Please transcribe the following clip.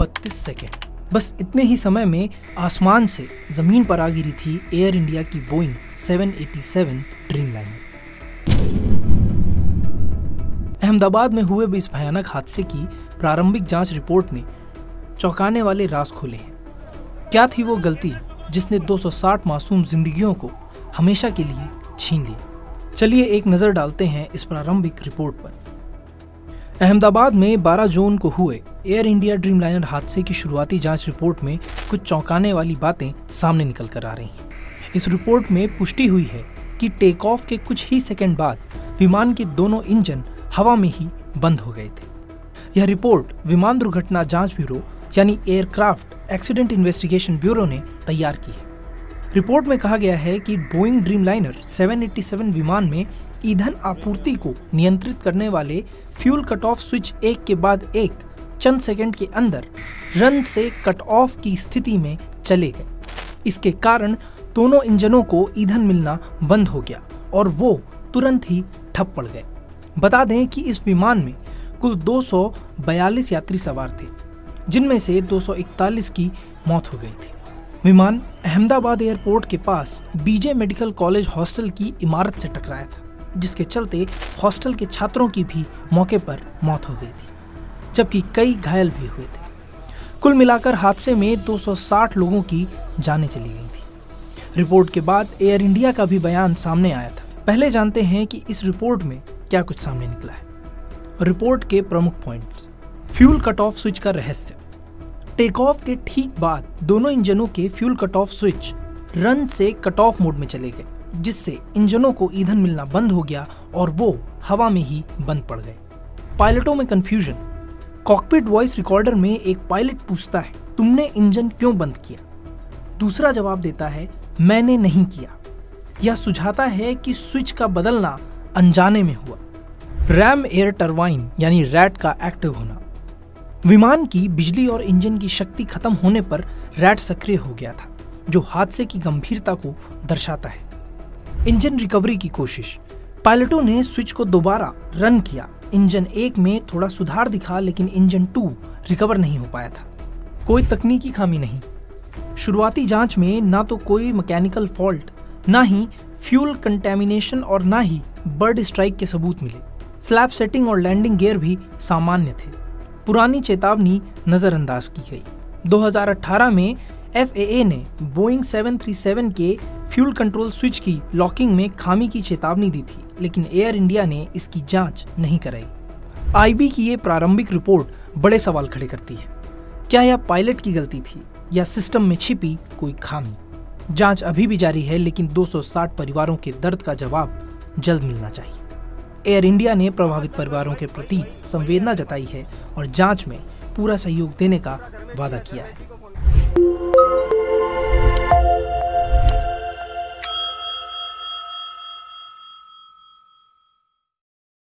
32 second. बस इतने ही समय में आसमान से जमीन पर आ गिरी थी एयर इंडिया की बोइंग 787 ड्रीमलाइनर। अहमदाबाद में हुए इस भयानक हादसे की प्रारंभिक जांच रिपोर्ट ने चौंकाने वाले राज खोले हैं। क्या थी वो गलती जिसने 260 मासूम जिंदगियों को हमेशा के लिए छीन लिया? चलिए एक नजर डालते हैं इस प्रारंभिक रिपोर्ट पर। अहमदाबाद में 12 जून को हुए एयर इंडिया ड्रीमलाइनर हादसे की शुरुआती जांच रिपोर्ट में कुछ चौंकाने वाली बातें सामने निकल कर आ रही हैं। इस रिपोर्ट में पुष्टि हुई है कि टेक ऑफ के कुछ ही सेकंड बाद विमान के दोनों इंजन हवा में ही बंद हो गए थे। यह रिपोर्ट विमान दुर्घटना जांच ब्यूरो यानी एयरक्राफ्ट एक्सीडेंट इन्वेस्टिगेशन ब्यूरो ने तैयार की है। रिपोर्ट में कहा गया है कि बोइंग ड्रीमलाइनर 787 विमान में ईंधन आपूर्ति को नियंत्रित करने वाले फ्यूल कट ऑफ स्विच एक के बाद एक चंद सेकंड के अंदर रन से कट ऑफ की स्थिति में चले गए। इसके कारण दोनों इंजनों को ईंधन मिलना बंद हो गया और वो तुरंत ही ठप पड़ गए। बता दें कि इस विमान में कुल 242 यात्री सवार थे, जिनमें से 241 की मौत हो गई थी। विमान अहमदाबाद एयरपोर्ट के पास बीजे मेडिकल कॉलेज हॉस्टल की इमारत से टकराया था, जिसके चलते हॉस्टल के छात्रों की भी मौके पर मौत हो गई थी, जबकि कई घायल भी हुए थे। कुल मिलाकर हादसे में 260 लोगों की जानें चली गई थी। रिपोर्ट के बाद एयर इंडिया का भी बयान सामने आया था। पहले जानते हैं कि इस रिपोर्ट में क्या कुछ सामने निकला है। रिपोर्ट के प्रमुख points. Fuel cut off switch का रहस्य। टेक ऑफ के ठीक बाद दोनों इंजनों के fuel cut off switch run से कट ऑफ मोड में चले गए, जिससे इंजनों को ईंधन मिलना बंद हो गया और वो हवा में ही बंद पड़ गए। पायलटों में कंफ्यूजन। कॉकपिट वॉइस रिकॉर्डर में एक पायलट पूछता है, तुमने इंजन क्यों बंद किया? दूसरा जवाब देता है, मैंने नहीं किया। यह सुझाता है कि स्विच का बदलना अनजाने में हुआ। रैम एयर टरबाइन यानी रैट का एक्टिव होना। विमान की बिजली और इंजन की शक्ति खत्म होने पर रैट सक्रिय हो गया था, जो हादसे की गंभीरता को दर्शाता है। इंजन रिकवरी की कोशिश। पायलटों ने स्विच को दोबारा रन किया। इंजन 1 में थोड़ा सुधार दिखा, लेकिन इंजन 2 रिकवर नहीं हो पाया था। कोई तकनीकी खामी नहीं। शुरुआती जांच में ना तो कोई मैकेनिकल फॉल्ट, ना ही फ्यूल कंटेमिनेशन और ना ही बर्ड स्ट्राइक के सबूत मिले। फ्लैप सेटिंग और लैंडिंग गियर भी सामान्य थे। पुरानी चेतावनी नजरअंदाज की गई। 2018 में FAA ने बोइंग 737 के फ्यूल कंट्रोल स्विच की लॉकिंग में खामी की चेतावनी दी थी, लेकिन एयर इंडिया ने इसकी जांच नहीं कराई। IB की ये प्रारंभिक रिपोर्ट बड़े सवाल खड़े करती है। क्या यह पायलट की गलती थी या सिस्टम में छिपी कोई खामी? जांच अभी भी जारी है, लेकिन 260 परिवारों के दर्द का जवाब जल्द मिलना चाहिए। एयर इंडिया ने प्रभावित परिवारों के प्रति संवेदना जताई है और जांच में पूरा सहयोग देने का वादा किया है।